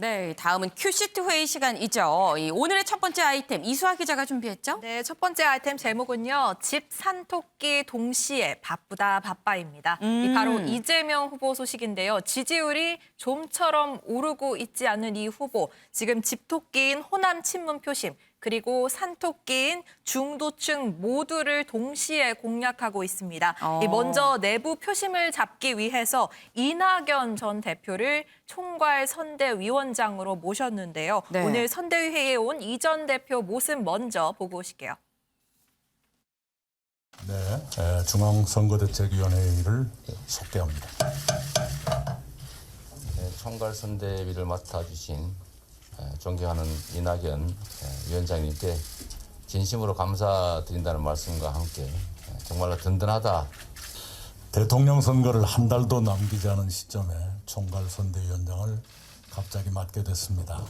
네, 다음은 큐시트 회의 시간이죠. 오늘의 첫 번째 아이템 이수아 기자가 준비했죠? 네, 첫 번째 아이템 제목은요. 집 산토끼 동시에 바쁘다 바빠입니다. 바로 이재명 후보 소식인데요. 지지율이 좀처럼 오르고 있지 않은 이 후보. 지금 집토끼인 호남 친문 표심 그리고 산토끼인 중도층 모두를 동시에 공략하고 있습니다. 먼저 내부 표심을 잡기 위해서 이낙연 전 대표를 총괄 선대위원장으로 모셨는데요. 네. 오늘 선대위회의에 온 이 전 대표 모습 먼저 보고 오실게요. 네, 중앙선거대책위원회의를 속개합니다. 네, 총괄선대위를 맡아주신 존경하는 이낙연 위원장님께 진심으로 감사드린다는 말씀과 함께 정말로 든든하다. 대통령 선거를 한 달도 남기지 않은 시점에 총괄선대위원장을 갑자기 맡게 됐습니다.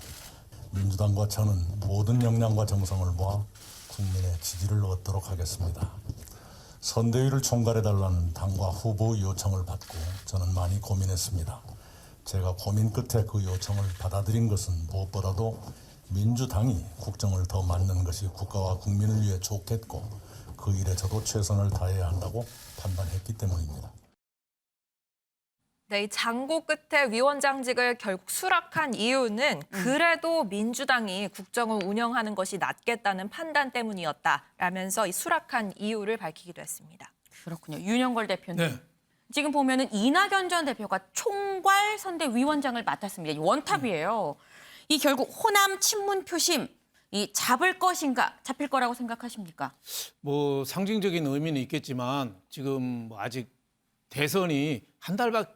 민주당과 저는 모든 역량과 정성을 모아 국민의 지지를 얻도록 하겠습니다. 선대위를 총괄해달라는 당과 후보 요청을 받고 저는 많이 고민했습니다. 제가 고민 끝에 그 요청을 받아들인 것은 무엇보다도 민주당이 국정을 더 맡는 것이 국가와 국민을 위해 좋겠고 그 일에 저도 최선을 다해야 한다고 판단했기 때문입니다. 네, 이 장고 끝에 위원장직을 결국 수락한 이유는 그래도 민주당이 국정을 운영하는 것이 낫겠다는 판단 때문이었다라면서 이 수락한 이유를 밝히기도 했습니다. 그렇군요. 윤영걸 대표님. 네. 지금 보면은 이낙연 전 대표가 총괄 선대위원장을 맡았습니다. 이 원탑이에요. 이 결국 호남 친문 표심 이 잡을 것인가, 잡힐 거라고 생각하십니까? 뭐 상징적인 의미는 있겠지만 지금 뭐 아직 대선이 한 달밖에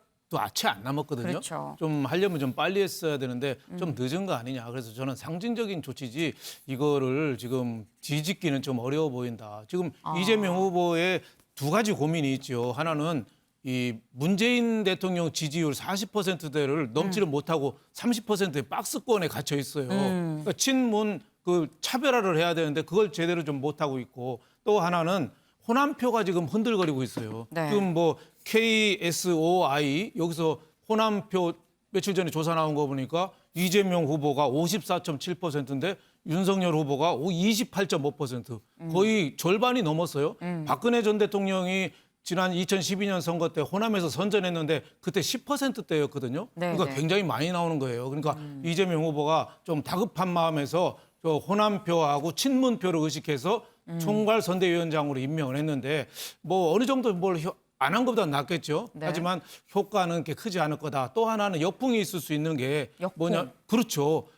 채 안 남았거든요. 그렇죠. 좀 하려면 좀 빨리 했어야 되는데 좀 늦은 거 아니냐. 그래서 저는 상징적인 조치지 이거를 지금 뒤집기는 좀 어려워 보인다. 지금 이재명 후보의 두 가지 고민이 있죠. 하나는 이 문재인 대통령 지지율 40%대를 넘지를 못하고 30%의 박스권에 갇혀 있어요. 그러니까 친문 그 차별화를 해야 되는데 그걸 제대로 좀 못하고 있고 또 하나는 호남표가 지금 흔들거리고 있어요. 네. 지금 뭐 KSOI 여기서 호남표 며칠 전에 조사 나온 거 보니까 이재명 후보가 54.7%인데 윤석열 후보가 28.5% 거의 절반이 넘었어요. 박근혜 전 대통령이 지난 2012년 선거 때 호남에서 선전했는데 그때 10%대였거든요. 네, 그러니까 네. 굉장히 많이 나오는 거예요. 그러니까 이재명 후보가 좀 다급한 마음에서 저 호남표하고 친문표를 의식해서 총괄 선대위원장으로 임명을 했는데 뭐 어느 정도 뭘 안 한 것보다 낫겠죠. 네. 하지만 효과는 그렇게 크지 않을 거다. 또 하나는 역풍이 있을 수 있는 게 역풍. 뭐냐? 그렇죠.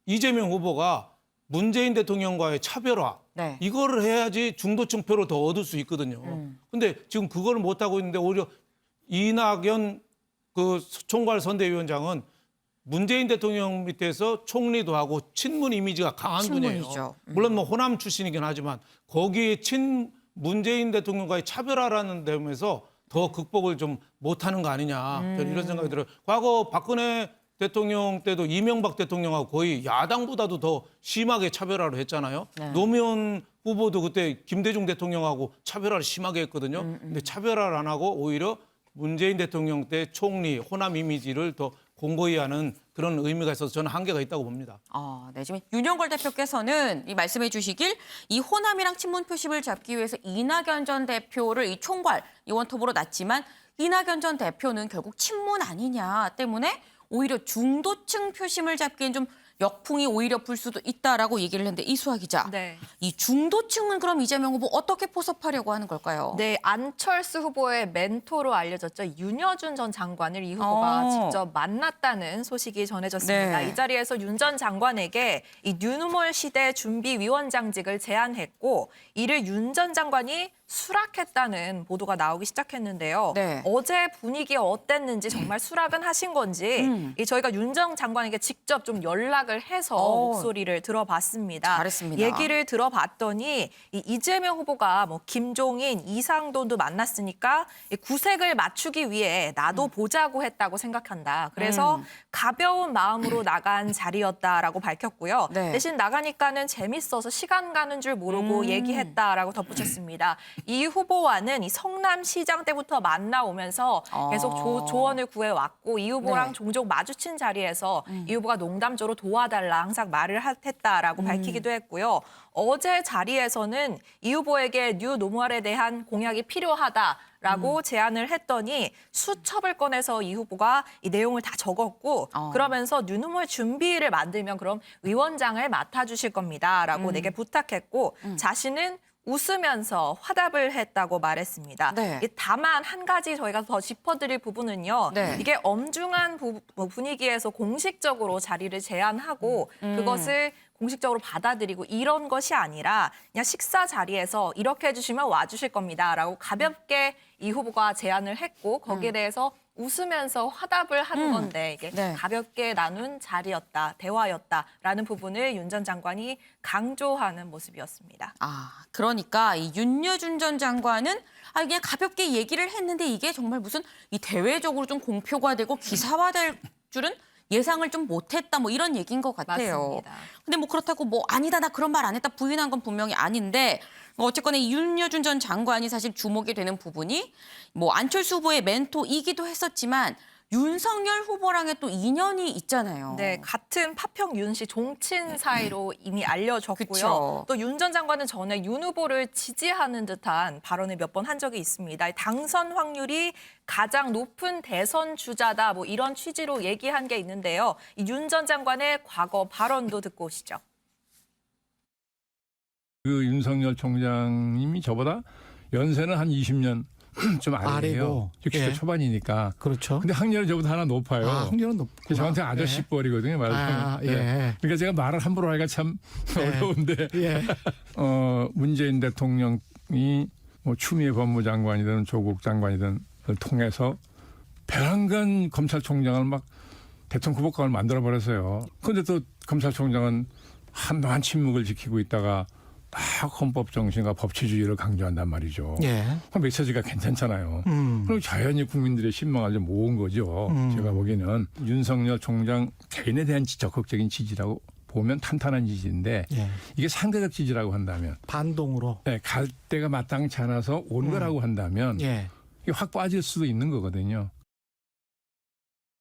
이재명 후보가 문재인 대통령과의 차별화 네. 이거를 해야지 중도층 표를 더 얻을 수 있거든요. 근데 지금 그거를 못 하고 있는데 오히려 이낙연 그 총괄 선대위원장은 문재인 대통령 밑에서 총리도 하고 친문 이미지가 강한 친문이죠. 분이에요. 물론 뭐 호남 출신이긴 하지만 거기에 문재인 대통령과의 차별화라는 점에서 더 극복을 좀 못하는 거 아니냐 저는 이런 생각이 들어요. 과거 박근혜 대통령 때도 이명박 대통령하고 거의 야당보다도 더 심하게 차별화를 했잖아요. 네. 노무현 후보도 그때 김대중 대통령하고 차별화를 심하게 했거든요. 근데 차별화를 안 하고 오히려 문재인 대통령 때 총리, 호남 이미지를 더 공고히 하는 그런 의미가 있어서 저는 한계가 있다고 봅니다. 네, 지금 윤영걸 대표께서는 이 말씀해 주시길 이 호남이랑 친문 표심을 잡기 위해서 이낙연 전 대표를 이 총괄 이 원톱으로 놨지만 이낙연 전 대표는 결국 친문 아니냐 때문에 오히려 중도층 표심을 잡기엔 좀 역풍이 오히려 불 수도 있다라고 얘기를 했는데 이수아 기자. 네. 이 중도층은 그럼 이재명 후보 어떻게 포섭하려고 하는 걸까요? 네, 안철수 후보의 멘토로 알려졌죠. 윤여준 전 장관을 이 후보가 직접 만났다는 소식이 전해졌습니다. 네. 이 자리에서 윤 전 장관에게 이 뉴노멀 시대 준비위원장직을 제안했고 이를 윤 전 장관이 수락했다는 보도가 나오기 시작했는데요. 네. 어제 분위기 어땠는지 정말 수락은 하신 건지 저희가 윤 전 장관에게 직접 좀 연락을 생각을 해서 목소리를 들어봤습니다. 잘했습니다. 얘기를 들어봤더니 이재명 후보가 뭐 김종인, 이상돈도 만났으니까 이 구색을 맞추기 위해 나도 보자고 했다고 생각한다. 그래서 가벼운 마음으로 나간 자리였다라고 밝혔고요. 네. 대신 나가니까는 재밌어서 시간 가는 줄 모르고 얘기했다라고 덧붙였습니다. 이 후보와는 이 성남시장 때부터 만나오면서 계속 조언을 구해왔고 이 후보랑 네. 종종 마주친 자리에서 이 후보가 농담조로 도와달라 항상 말을 했다라고 밝히기도 했고요. 어제 자리에서는 이 후보에게 뉴 노멀에 대한 공약이 필요하다라고 제안을 했더니 수첩을 꺼내서 이 후보가 이 내용을 다 적었고 그러면서 뉴 노멀 준비를 만들면 그럼 위원장을 맡아주실 겁니다라고 내게 부탁했고 자신은 웃으면서 화답을 했다고 말했습니다. 네. 다만 한 가지 저희가 더 짚어드릴 부분은요. 네. 이게 엄중한 분위기에서 공식적으로 자리를 제안하고 그것을 공식적으로 받아들이고 이런 것이 아니라 그냥 식사 자리에서 이렇게 해주시면 와주실 겁니다라고 가볍게 이 후보가 제안을 했고 거기에 대해서 웃으면서 화답을 하는 건데 이게 네. 가볍게 나눈 자리였다, 대화였다라는 부분을 윤 전 장관이 강조하는 모습이었습니다. 아, 그러니까 이 윤여준 전 장관은 그냥 가볍게 얘기를 했는데 이게 정말 무슨 이 대외적으로 좀 공표가 되고 기사화될 줄은 예상을 좀 못했다 뭐 이런 얘기인 것 같아요. 맞습니다. 근데 뭐 그렇다고 뭐 아니다 나 그런 말 안 했다 부인한 건 분명히 아닌데 뭐 어쨌거나 이 윤여준 전 장관이 사실 주목이 되는 부분이 뭐 안철수 후보의 멘토이기도 했었지만 윤석열 후보랑의 또 인연이 있잖아요. 네, 같은 파평 윤씨 종친 사이로 이미 알려졌고요. 그쵸. 또 윤 전 장관은 전에 윤 후보를 지지하는 듯한 발언을 몇 번 한 적이 있습니다. 당선 확률이 가장 높은 대선 주자다 뭐 이런 취지로 얘기한 게 있는데요. 윤 전 장관의 과거 발언도 듣고 오시죠. 그 윤석열 총장님이 저보다 연세는 한 20년 좀 아래예요. 아래고. 60대 예. 초반이니까. 그렇죠. 근데 학년은 저보다 하나 높아요. 학년은 높고. 저한테 아저씨 뻘이거든요. 말하자면. 예. 예. 그러니까 제가 말을 함부로 하기가 참 어려운데 예. 문재인 대통령이 뭐 추미애 법무장관이든 조국 장관이든 통해서 배란간 검찰총장을 막 대통령 후보감을 만들어버렸어요. 그런데 또 검찰총장은 한동안 침묵을 지키고 있다가 막 헌법 정신과 법치주의를 강조한단 말이죠. 예. 메시지가 괜찮잖아요. 그럼 자연히 국민들의 신망을 좀 모은 거죠. 제가 보기에는 윤석열 총장 개인에 대한 적극적인 지지라고 보면 탄탄한 지지인데 예. 이게 상대적 지지라고 한다면 반동으로. 네, 갈 데가 마땅치 않아서 온 거라고 한다면 예. 이게 확 빠질 수도 있는 거거든요.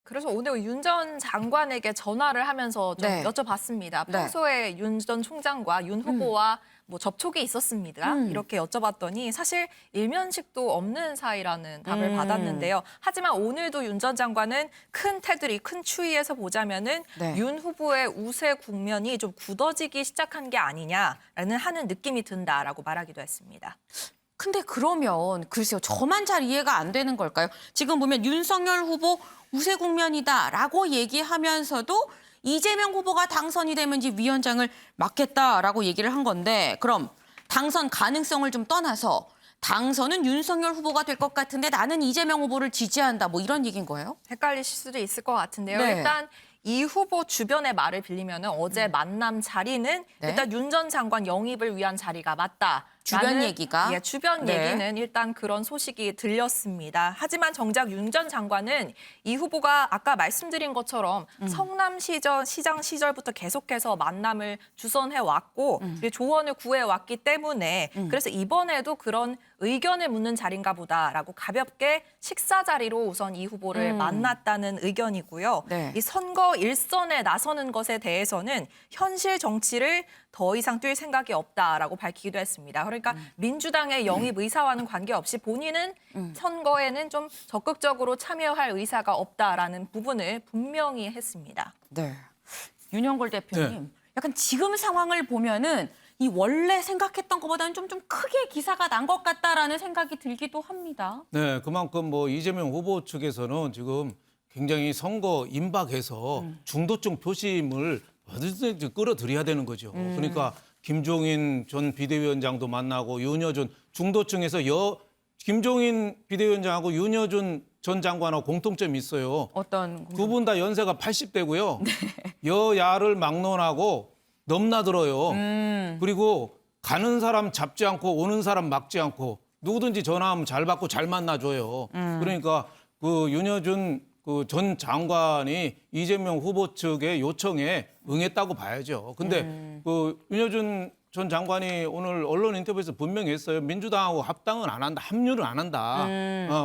그래서 오늘 윤 전 장관에게 전화를 하면서 좀 네. 여쭤봤습니다. 네. 평소에 윤 전 총장과 윤 후보와 뭐 접촉이 있었습니까? 이렇게 여쭤봤더니 사실 일면식도 없는 사이라는 답을 받았는데요. 하지만 오늘도 윤 전 장관은 큰 테두리, 큰 추이에서 보자면은 네. 윤 후보의 우세 국면이 좀 굳어지기 시작한 게 아니냐라는 하는 느낌이 든다라고 말하기도 했습니다. 근데 그러면 글쎄요. 저만 잘 이해가 안 되는 걸까요? 지금 보면 윤석열 후보 우세 국면이다라고 얘기하면서도 이재명 후보가 당선이 되면 이제 위원장을 맡겠다라고 얘기를 한 건데 그럼 당선 가능성을 좀 떠나서 당선은 윤석열 후보가 될 것 같은데 나는 이재명 후보를 지지한다 뭐 이런 얘기인 거예요? 헷갈리실 수도 있을 것 같은데요. 네. 일단 이 후보 주변의 말을 빌리면 어제 만남 자리는 네. 일단 윤 전 장관 영입을 위한 자리가 맞다. 주변 얘기가? 예, 주변 네. 얘기는 일단 그런 소식이 들렸습니다. 하지만 정작 윤 전 장관은 이 후보가 아까 말씀드린 것처럼 성남시장 시절부터 계속해서 만남을 주선해 왔고 조언을 구해 왔기 때문에 그래서 이번에도 그런 의견을 묻는 자리인가 보다라고 가볍게 식사 자리로 우선 이 후보를 만났다는 의견이고요. 네. 이 선거 일선에 나서는 것에 대해서는 현실 정치를 더 이상 뛸 생각이 없다라고 밝히기도 했습니다. 그러니까 민주당의 영입 의사와는 관계없이 본인은 선거에는 좀 적극적으로 참여할 의사가 없다라는 부분을 분명히 했습니다. 네. 윤영걸 대표님, 약간 지금 상황을 보면은 이 원래 생각했던 것보다는 좀 크게 기사가 난 것 같다라는 생각이 들기도 합니다. 네, 그만큼 뭐 이재명 후보 측에서는 지금 굉장히 선거 임박해서 중도층 표심을 어디든지 끌어들여야 되는 거죠. 그러니까 김종인 전 비대위원장도 만나고 윤여준 중도층에서 김종인 비대위원장하고 윤여준 전 장관하고 공통점이 있어요. 어떤 두 분 다 연세가 80대고요. 여야를 막론하고 넘나들어요. 그리고 가는 사람 잡지 않고 오는 사람 막지 않고 누구든지 전화하면 잘 받고 잘 만나줘요. 그러니까 그 윤여준 그 전 장관이 이재명 후보 측의 요청에 응했다고 봐야죠. 근데 그 윤여준 전 장관이 오늘 언론 인터뷰에서 분명히 했어요. 민주당하고 합당은 안 한다, 합류를 안 한다.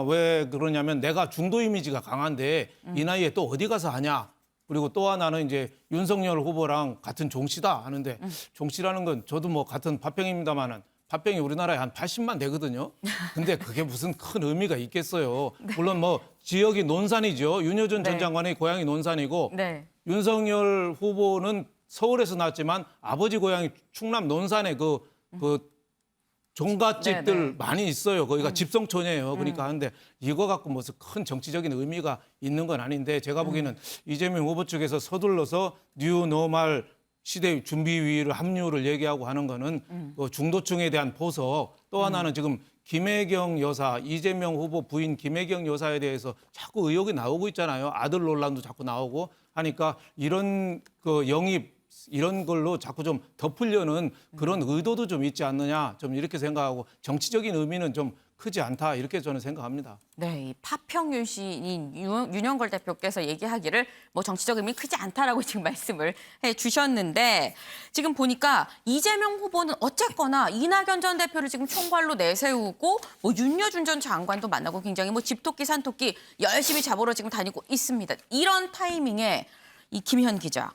왜 그러냐면 내가 중도 이미지가 강한데 이 나이에 또 어디 가서 하냐. 그리고 또 하나는 이제 윤석열 후보랑 같은 종씨다 하는데 종씨라는 건 저도 뭐 같은 파평입니다만은 파평이 우리나라에 한 80만 되거든요. 근데 그게 무슨 큰 의미가 있겠어요. 물론 뭐 지역이 논산이죠. 윤여준 전 네. 장관의 고향이 논산이고 네. 윤석열 후보는 서울에서 났지만 아버지 고향이 충남 논산에 그 종갓집들 네, 네. 많이 있어요. 거기가 집성촌이에요. 그러니까 하는데 이거 갖고 무슨 큰 정치적인 의미가 있는 건 아닌데 제가 보기에는 이재명 후보 측에서 서둘러서 뉴 노멀 시대 준비위를 합류를 얘기하고 하는 거는 그 중도층에 대한 포석 또 하나는 지금 김혜경 여사, 이재명 후보 부인 김혜경 여사에 대해서 자꾸 의혹이 나오고 있잖아요. 아들 논란도 자꾸 나오고 하니까 이런 그 영입 이런 걸로 자꾸 좀 덮으려는 그런 의도도 좀 있지 않느냐 좀 이렇게 생각하고 정치적인 의미는 좀 크지 않다 이렇게 저는 생각합니다. 네, 이 파평 윤씨인 윤영걸 대표께서 얘기하기를 뭐 정치적 의미 크지 않다라고 지금 말씀을 해주셨는데 지금 보니까 이재명 후보는 어쨌거나 이낙연 전 대표를 지금 총괄로 내세우고 뭐 윤여준 전 장관도 만나고 굉장히 뭐 집토끼 산토끼 열심히 잡으러 지금 다니고 있습니다. 이런 타이밍에 이 김현 기자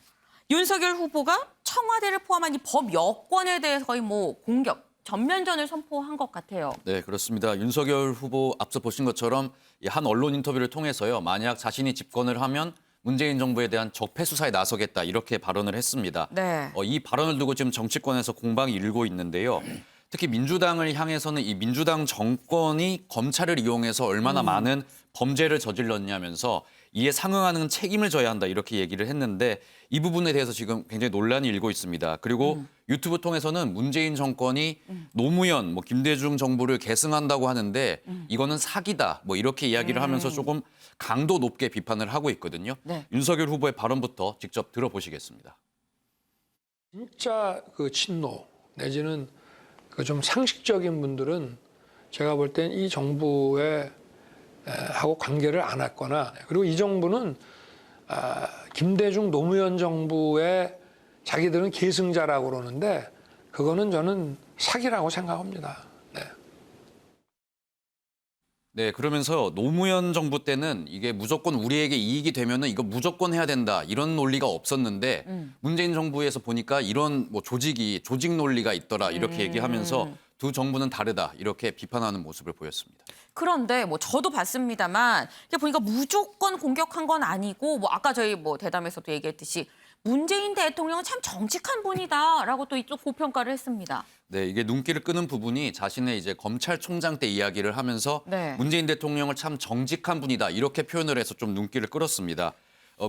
윤석열 후보가 청와대를 포함한 이 법 여권에 대해서 거의 뭐 공격. 전면전을 선포한 것 같아요. 네, 그렇습니다. 윤석열 후보 앞서 보신 것처럼 이 한 언론 인터뷰를 통해서요. 만약 자신이 집권을 하면 문재인 정부에 대한 적폐 수사에 나서겠다 이렇게 발언을 했습니다. 네. 이 발언을 두고 지금 정치권에서 공방이 일고 있는데요. 특히 민주당을 향해서는 이 민주당 정권이 검찰을 이용해서 얼마나 많은 범죄를 저질렀냐면서 이에 상응하는 책임을 져야 한다 이렇게 얘기를 했는데 이 부분에 대해서 지금 굉장히 논란이 일고 있습니다. 그리고 유튜브 통해서는 문재인 정권이 노무현, 뭐 김대중 정부를 계승한다고 하는데 이거는 사기다 뭐 이렇게 이야기를 하면서 조금 강도 높게 비판을 하고 있거든요. 네. 윤석열 후보의 발언부터 직접 들어보시겠습니다. 진짜 그 친노 내지는 그 좀 상식적인 분들은 제가 볼 땐 이 정부에 하고 관계를 안 했거나 그리고 이 정부는 김대중 노무현 정부의 자기들은 계승자라고 그러는데 그거는 저는 사기라고 생각합니다. 네. 네, 그러면서 노무현 정부 때는 이게 무조건 우리에게 이익이 되면은 이거 무조건 해야 된다 이런 논리가 없었는데 문재인 정부에서 보니까 이런 뭐 조직 논리가 있더라 이렇게 얘기하면서 두 정부는 다르다 이렇게 비판하는 모습을 보였습니다. 그런데 뭐 저도 봤습니다만 이게 보니까 무조건 공격한 건 아니고 뭐 아까 저희 뭐 대담에서도 얘기했듯이 문재인 대통령은 참 정직한 분이다라고 또 이쪽 고평가를 했습니다. 네, 이게 눈길을 끄는 부분이 자신의 이제 검찰총장 때 이야기를 하면서 네. 문재인 대통령을 참 정직한 분이다 이렇게 표현을 해서 좀 눈길을 끌었습니다.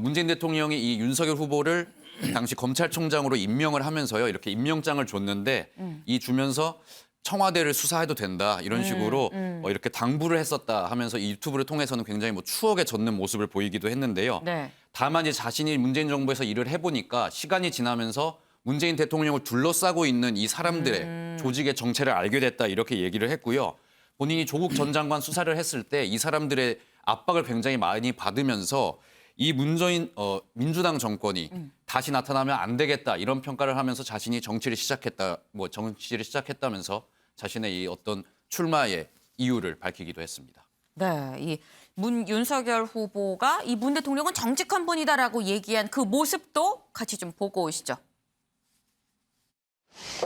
문재인 대통령이 이 윤석열 후보를 당시 검찰총장으로 임명을 하면서요 이렇게 임명장을 줬는데 이 주면서 청와대를 수사해도 된다 이런 식으로 이렇게 당부를 했었다 하면서 이 유튜브를 통해서는 굉장히 뭐 추억에 젖는 모습을 보이기도 했는데요. 네. 다만 이제 자신이 문재인 정부에서 일을 해보니까 시간이 지나면서 문재인 대통령을 둘러싸고 있는 이 사람들의 조직의 정체를 알게 됐다 이렇게 얘기를 했고요. 본인이 조국 전 장관 수사를 했을 때 이 사람들의 압박을 굉장히 많이 받으면서 이 민주당 정권이 다시 나타나면 안 되겠다 이런 평가를 하면서 자신이 정치를 시작했다면서 자신의 이 어떤 출마의 이유를 밝히기도 했습니다. 네, 이 윤석열 후보가 이 문 대통령은 정직한 분이다라고 얘기한 그 모습도 같이 좀 보고 오시죠.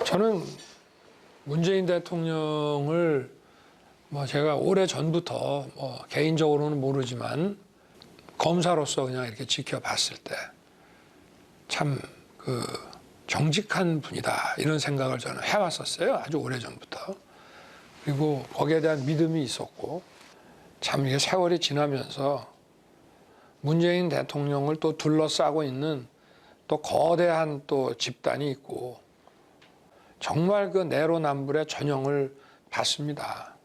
저는 문재인 대통령을 뭐 제가 오래 전부터 뭐 개인적으로는 모르지만 검사로서 그냥 이렇게 지켜봤을 때 참 그 정직한 분이다 이런 생각을 저는 해왔었어요. 아주 오래 전부터. 그리고 거기에 대한 믿음이 있었고 참 이게 세월이 지나면서 문재인 대통령을 또 둘러싸고 있는 또 거대한 또 집단이 있고 정말 그 내로남불의 전형을 봤습니다.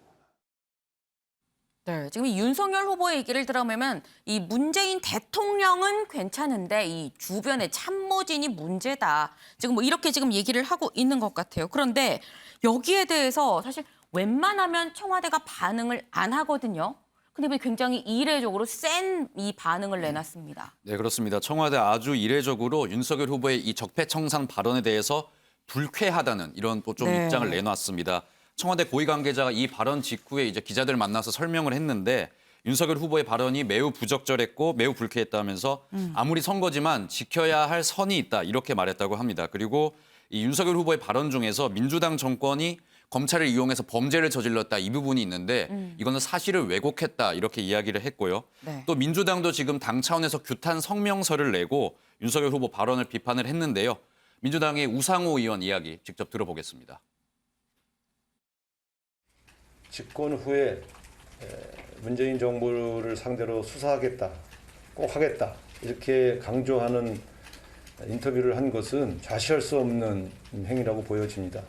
네, 지금 이 윤석열 후보의 얘기를 들어보면 이 문재인 대통령은 괜찮은데 이 주변의 참모진이 문제다. 지금 뭐 이렇게 지금 얘기를 하고 있는 것 같아요. 그런데 여기에 대해서 사실 웬만하면 청와대가 반응을 안 하거든요. 근데 굉장히 이례적으로 센 이 반응을 내놨습니다. 네, 그렇습니다. 청와대 아주 이례적으로 윤석열 후보의 이 적폐청산 발언에 대해서 불쾌하다는 이런 또 좀 네. 입장을 내놨습니다. 청와대 고위 관계자가 이 발언 직후에 이제 기자들 만나서 설명을 했는데 윤석열 후보의 발언이 매우 부적절했고 매우 불쾌했다면서 아무리 선거지만 지켜야 할 선이 있다 이렇게 말했다고 합니다. 그리고 이 윤석열 후보의 발언 중에서 민주당 정권이 검찰을 이용해서 범죄를 저질렀다 이 부분이 있는데 이거는 사실을 왜곡했다 이렇게 이야기를 했고요. 네. 또 민주당도 지금 당 차원에서 규탄 성명서를 내고 윤석열 후보 발언을 비판을 했는데요. 민주당의 우상호 의원 이야기 직접 들어보겠습니다. 집권 후에 문재인 정부를 상대로 수사하겠다, 꼭 하겠다 이렇게 강조하는 인터뷰를 한 것은 좌시할 수 없는 행위라고 보여집니다.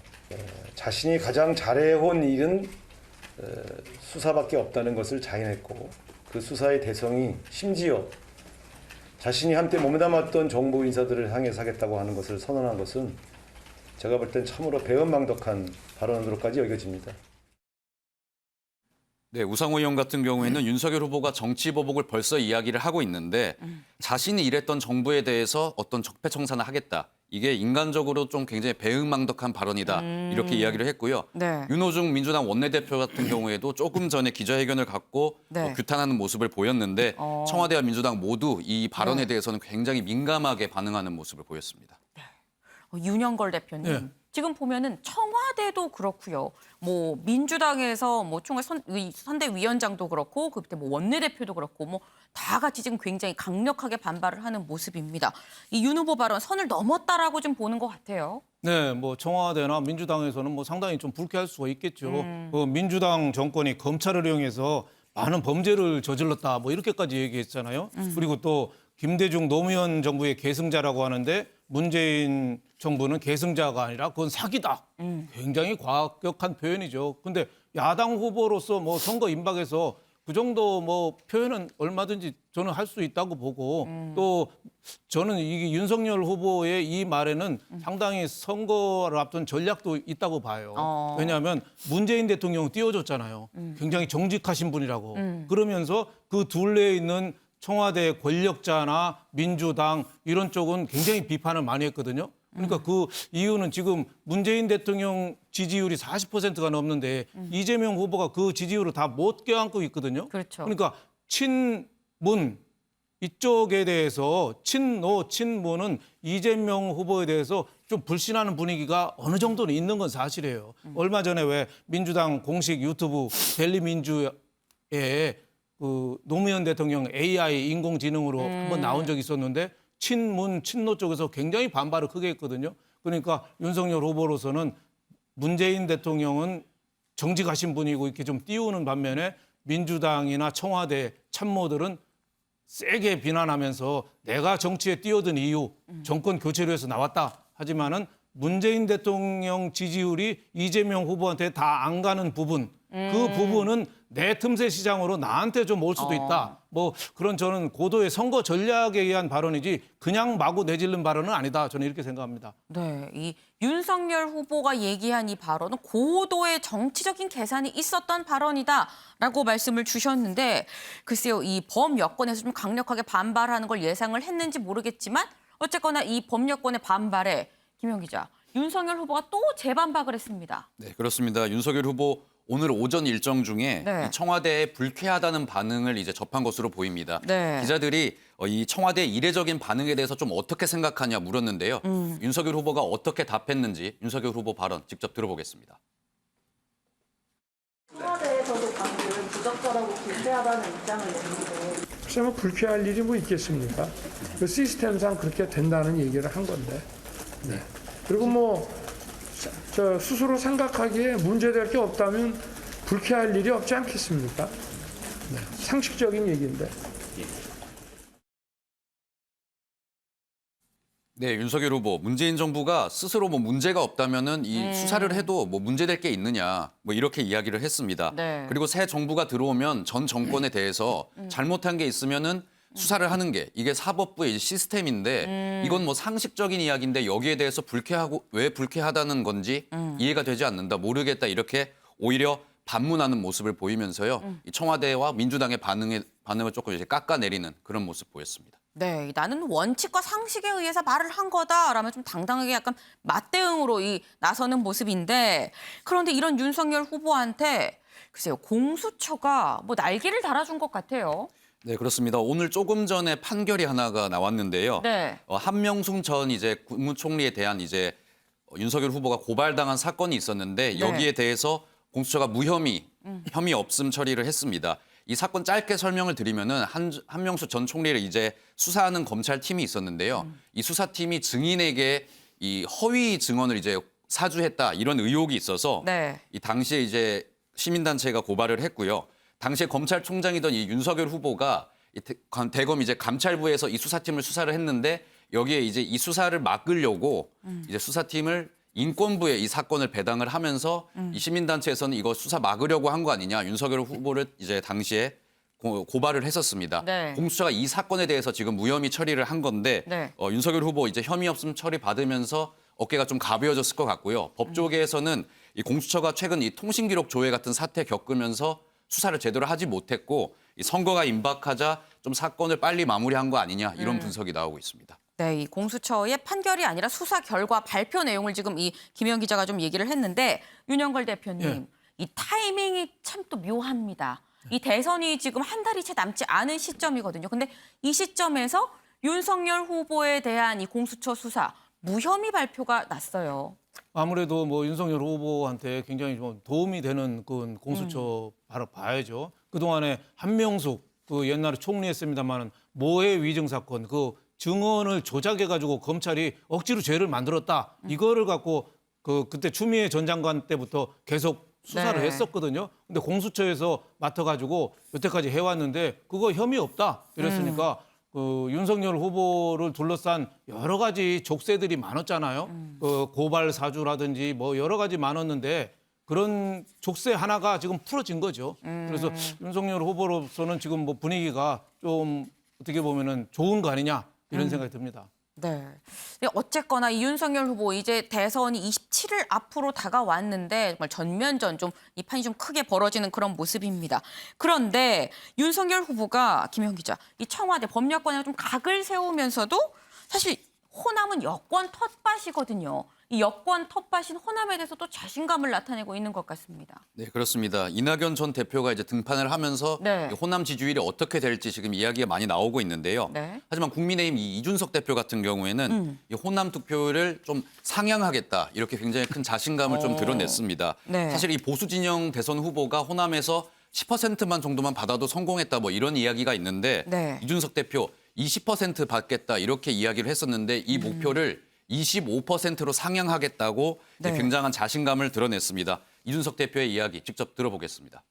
자신이 가장 잘해온 일은 수사밖에 없다는 것을 자인했고 그 수사의 대상이 심지어 자신이 한때 몸담았던 정부 인사들을 향해서 하겠다고 하는 것을 선언한 것은 제가 볼 땐 참으로 배은망덕한 발언으로까지 여겨집니다. 네, 우상호 의원 같은 경우에는 윤석열 후보가 정치보복을 벌써 이야기를 하고 있는데 자신이 일했던 정부에 대해서 어떤 적폐청산을 하겠다. 이게 인간적으로 좀 굉장히 배은망덕한 발언이다. 이렇게 이야기를 했고요. 네. 윤호중 민주당 원내대표 같은 경우에도 조금 전에 기자회견을 갖고 네. 규탄하는 모습을 보였는데 청와대와 민주당 모두 이 발언에 네. 대해서는 굉장히 민감하게 반응하는 모습을 보였습니다. 윤영걸 대표님. 네. 지금 보면은 청와대도 그렇고요. 뭐 민주당에서 뭐 총괄 선대위원장도 그렇고 그때 뭐 원내대표도 그렇고 뭐 다 같이 지금 굉장히 강력하게 반발을 하는 모습입니다. 이 윤 후보 발언 선을 넘었다라고 좀 보는 것 같아요. 네, 뭐 청와대나 민주당에서는 뭐 상당히 좀 불쾌할 수가 있겠죠. 그 민주당 정권이 검찰을 이용해서 많은 범죄를 저질렀다 뭐 이렇게까지 얘기했잖아요. 그리고 또 김대중 노무현 정부의 계승자라고 하는데 문재인 정부는 계승자가 아니라 그건 사기다. 굉장히 과격한 표현이죠. 근데 야당 후보로서 뭐 선거 임박에서 그 정도 뭐 표현은 얼마든지 저는 할 수 있다고 보고 또 저는 이 윤석열 후보의 이 말에는 상당히 선거를 앞둔 전략도 있다고 봐요. 왜냐하면 문재인 대통령 띄워줬잖아요. 굉장히 정직하신 분이라고. 그러면서 그 둘레에 있는 청와대 권력자나 민주당 이런 쪽은 굉장히 비판을 많이 했거든요. 그러니까 그 이유는 지금 문재인 대통령 지지율이 40%가 넘는데 이재명 후보가 그 지지율을 다 못 껴안고 있거든요. 그렇죠. 그러니까 친문 이쪽에 대해서 친문은 이재명 후보에 대해서 좀 불신하는 분위기가 어느 정도는 있는 건 사실이에요. 얼마 전에 왜 민주당 공식 유튜브 델리민주에 그 노무현 대통령 AI 인공지능으로 한번 나온 적이 있었는데 친노 쪽에서 굉장히 반발을 크게 했거든요. 그러니까 윤석열 후보로서는 문재인 대통령은 정직하신 분이고 이렇게 좀 띄우는 반면에 민주당이나 청와대 참모들은 세게 비난하면서 내가 정치에 뛰어든 이유 정권 교체를 위해서 나왔다. 하지만은 문재인 대통령 지지율이 이재명 후보한테 다 안 가는 부분 그 부분은 내 틈새 시장으로 나한테 좀 올 수도 있다. 뭐 그런 저는 고도의 선거 전략에 의한 발언이지 그냥 마구 내질른 발언은 아니다. 저는 이렇게 생각합니다. 네, 이 윤석열 후보가 얘기한 이 발언은 고도의 정치적인 계산이 있었던 발언이다라고 말씀을 주셨는데 글쎄요, 이 범여권에서 좀 강력하게 반발하는 걸 예상을 했는지 모르겠지만 어쨌거나 이 범여권의 반발에 김영 기자, 윤석열 후보가 또 재반박을 했습니다. 네, 그렇습니다. 윤석열 후보 오늘 오전 일정 중에 네. 이 청와대에 불쾌하다는 반응을 이제 접한 것으로 보입니다. 네. 기자들이 이 청와대의 이례적인 반응에 대해서 좀 어떻게 생각하냐 물었는데요. 윤석열 후보가 어떻게 답했는지 윤석열 후보 발언 직접 들어보겠습니다. 청와대에서도 방금 부적절하고 불쾌하다는 입장을 냈는데 글쎄 뭐 불쾌할 일이 뭐 있겠습니까? 그 시스템상 그렇게 된다는 얘기를 한 건데. 네. 그리고 뭐 저 스스로 생각하기에 문제될 게 없다면 불쾌할 일이 없지 않겠습니까? 네. 상식적인 얘기인데. 네, 윤석열 후보, 문재인 정부가 스스로 뭐 문제가 없다면은 이 수사를 해도 뭐 문제될 게 있느냐, 뭐 이렇게 이야기를 했습니다. 네. 그리고 새 정부가 들어오면 전 정권에 대해서 잘못한 게 있으면은 수사를 하는 게 이게 사법부의 시스템인데 이건 뭐 상식적인 이야기인데 여기에 대해서 불쾌하고 왜 불쾌하다는 건지 이해가 되지 않는다, 모르겠다 이렇게 오히려 반문하는 모습을 보이면서요. 이 청와대와 민주당의 반응을 조금 이제 깎아내리는 그런 모습 보였습니다. 네, 나는 원칙과 상식에 의해서 말을 한 거다라면 좀 당당하게 약간 맞대응으로 나서는 모습인데, 그런데 이런 윤석열 후보한테 글쎄요, 공수처가 뭐 날개를 달아준 것 같아요. 네, 그렇습니다. 오늘 조금 전에 판결이 하나가 나왔는데요. 네. 한명숙 전 이제 국무총리에 대한 이제 윤석열 후보가 고발당한 사건이 있었는데 여기에 대해서 공수처가 무혐의, 혐의 없음 처리를 했습니다. 이 사건 짧게 설명을 드리면은 한명숙 전 총리를 이제 수사하는 검찰팀이 있었는데요. 이 수사팀이 증인에게 이 허위 증언을 이제 사주했다 이런 의혹이 있어서 이 당시에 이제 시민단체가 고발을 했고요. 당시에 검찰총장이던 이 윤석열 후보가 대검 이제 감찰부에서 이 수사팀을 수사를 했는데 여기에 이제 이 수사를 막으려고 이제 수사팀을 인권부에 이 사건을 배당을 하면서 이 시민단체에서는 이거 수사 막으려고 한 거 아니냐, 윤석열 후보를 이제 당시에 고발을 했었습니다. 네. 공수처가 이 사건에 대해서 지금 무혐의 처리를 한 건데 윤석열 후보 이제 혐의 없음 처리 받으면서 어깨가 좀 가벼워졌을 것 같고요. 법조계에서는 이 공수처가 최근 이 통신기록 조회 같은 사태 겪으면서 수사를 제대로 하지 못했고 이 선거가 임박하자 좀 사건을 빨리 마무리한 거 아니냐 이런 분석이 나오고 있습니다. 네, 이 공수처의 판결이 아니라 수사 결과 발표 내용을 지금 이 김영 기자가 좀 얘기를 했는데, 윤영걸 대표님, 이 타이밍이 참 또 묘합니다. 이 대선이 지금 한 달이 채 남지 않은 시점이거든요. 근데 이 시점에서 윤석열 후보에 대한 이 공수처 수사 무혐의 발표가 났어요. 아무래도 뭐 윤석열 후보한테 굉장히 좀 도움이 되는 그 공수처 바로 봐야죠. 그동안에 한명숙 그 옛날에 총리했습니다마는 모해 위증 사건 그 증언을 조작해가지고 검찰이 억지로 죄를 만들었다. 이거를 갖고 그때 추미애 전 장관 때부터 계속 수사를 했었거든요. 근데 공수처에서 맡아가지고 여태까지 해왔는데 그거 혐의 없다 이랬으니까 그 윤석열 후보를 둘러싼 여러 가지 족쇄들이 많았잖아요. 그 고발 사주라든지 뭐 여러 가지 많았는데 그런 족쇄 하나가 지금 풀어진 거죠. 그래서 윤석열 후보로서는 지금 뭐 분위기가 좀 어떻게 보면은 좋은 거 아니냐 이런 생각이 듭니다. 네. 어쨌거나 이 윤석열 후보 이제 대선이 27일 앞으로 다가왔는데 정말 전면전 좀 이 판이 좀 크게 벌어지는 그런 모습입니다. 그런데 윤석열 후보가 김영 기자 이 청와대 법률권에 좀 각을 세우면서도 사실 호남은 여권 텃밭이거든요. 이 여권 텃밭인 호남에 대해서 또 자신감을 나타내고 있는 것 같습니다. 네, 그렇습니다. 이낙연 전 대표가 이제 등판을 하면서 호남 지지율이 어떻게 될지 지금 이야기가 많이 나오고 있는데요. 하지만 국민의힘 이준석 대표 같은 경우에는 이 호남 득표율을 좀 상향하겠다 이렇게 굉장히 큰 자신감을 좀 드러냈습니다. 사실 이 보수 진영 대선 후보가 호남에서 10%만 정도만 받아도 성공했다 뭐 이런 이야기가 있는데 이준석 대표 20% 받겠다 이렇게 이야기를 했었는데 이 목표를 25%로 상향하겠다고 굉장한 자신감을 드러냈습니다. 이준석 대표의 이야기 직접 들어보겠습니다.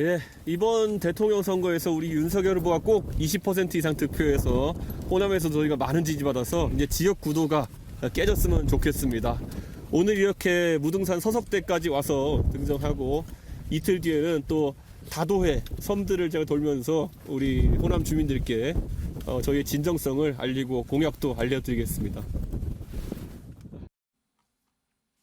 예, 이번 대통령 선거에서 우리 윤석열 후보가 꼭 20% 이상 득표해서 호남에서 저희가 많은 지지받아서 이제 지역 구도가 깨졌으면 좋겠습니다. 오늘 이렇게 무등산 서석대까지 와서 등정하고 이틀 뒤에는 또 다도해 섬들을 제가 돌면서 우리 호남 주민들께 저희의 진정성을 알리고 공약도 알려드리겠습니다.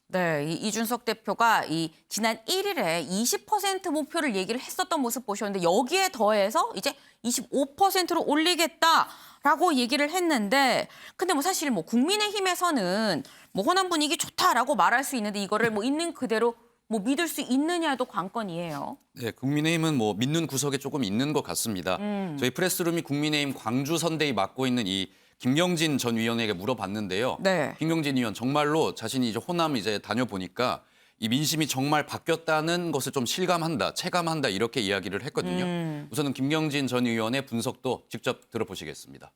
네, 이준석 대표가 이 지난 1일에 20% 목표를 얘기를 했었던 모습 보셨는데 여기에 더해서 이제 25%로 올리겠다라고 얘기를 했는데, 근데 뭐 사실 뭐 국민의힘에서는 뭐 호남 분위기 좋다라고 말할 수 있는데 이거를 뭐 있는 그대로 뭐 믿을 수 있느냐도 관건이에요. 네, 국민의힘은 뭐 믿는 구석에 조금 있는 것 같습니다. 저희 프레스룸이 국민의힘 광주 선대위 맡고 있는 이 김경진 전 위원에게 물어봤는데요. 김경진 위원 정말로 자신이 이제 호남 이제 다녀보니까 이 민심이 정말 바뀌었다는 것을 좀 실감한다, 체감한다 이렇게 이야기를 했거든요. 우선은 김경진 전 의원의 분석도 직접 들어보시겠습니다.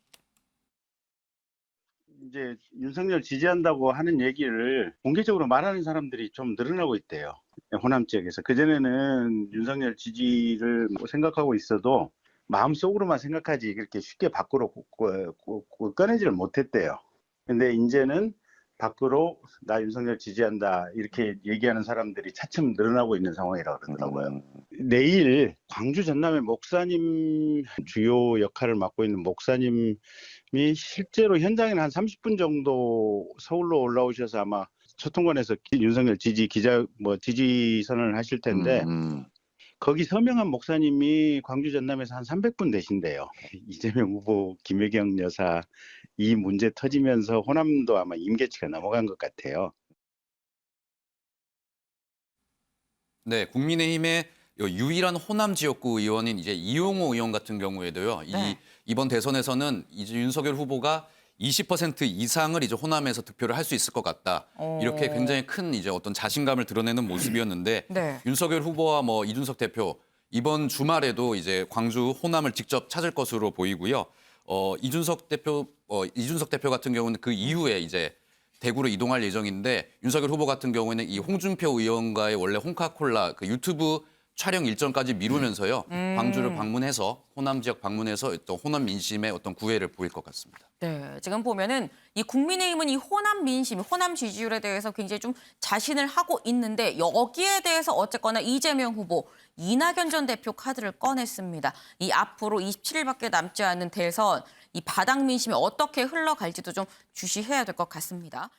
이제 윤석열 지지한다고 하는 얘기를 공개적으로 말하는 사람들이 좀 늘어나고 있대요. 호남 지역에서. 그전에는 윤석열 지지를 뭐 생각하고 있어도 마음속으로만 생각하지 그렇게 쉽게 밖으로 꺼내지를 못했대요. 근데 이제는 밖으로 나 윤석열 지지한다 이렇게 얘기하는 사람들이 차츰 늘어나고 있는 상황이라고 그러더라고요. 내일 광주 전남의 목사님 주요 역할을 맡고 있는 목사님이 실제로 현장에 한 30분 정도 서울로 올라오셔서 아마 초통관에서 윤석열 지지 선언을 하실 텐데 거기 서명한 목사님이 광주 전남에서 한 300분 되신대요. 이재명 후보, 김혜경 여사 이 문제 터지면서 호남도 아마 임계치가 넘어간 것 같아요. 네, 국민의힘의 유일한 호남 지역구 의원인 이제 이용호 의원 같은 경우에도요. 이번 대선에서는 이제 윤석열 후보가 20% 이상을 이제 호남에서 득표를 할 수 있을 것 같다. 이렇게 굉장히 큰 이제 어떤 자신감을 드러내는 모습이었는데 네. 윤석열 후보와 뭐 이준석 대표 이번 주말에도 이제 광주 호남을 직접 찾을 것으로 보이고요. 이준석 대표 같은 경우는 그 이후에 이제 대구로 이동할 예정인데 윤석열 후보 같은 경우에는 이 홍준표 의원과의 원래 홍카콜라 그 유튜브 촬영 일정까지 미루면서요. 광주를 방문해서 호남 지역 방문해서 또 호남 민심의 어떤 구애를 보일 것 같습니다. 네, 지금 보면은 이 국민의힘은 이 호남 민심, 호남 지지율에 대해서 굉장히 좀 자신을 하고 있는데 여기에 대해서 어쨌거나 이재명 후보, 이낙연 전 대표 카드를 꺼냈습니다. 이 앞으로 27일밖에 남지 않은 대선, 이 바닥 민심이 어떻게 흘러갈지도 좀 주시해야 될 것 같습니다.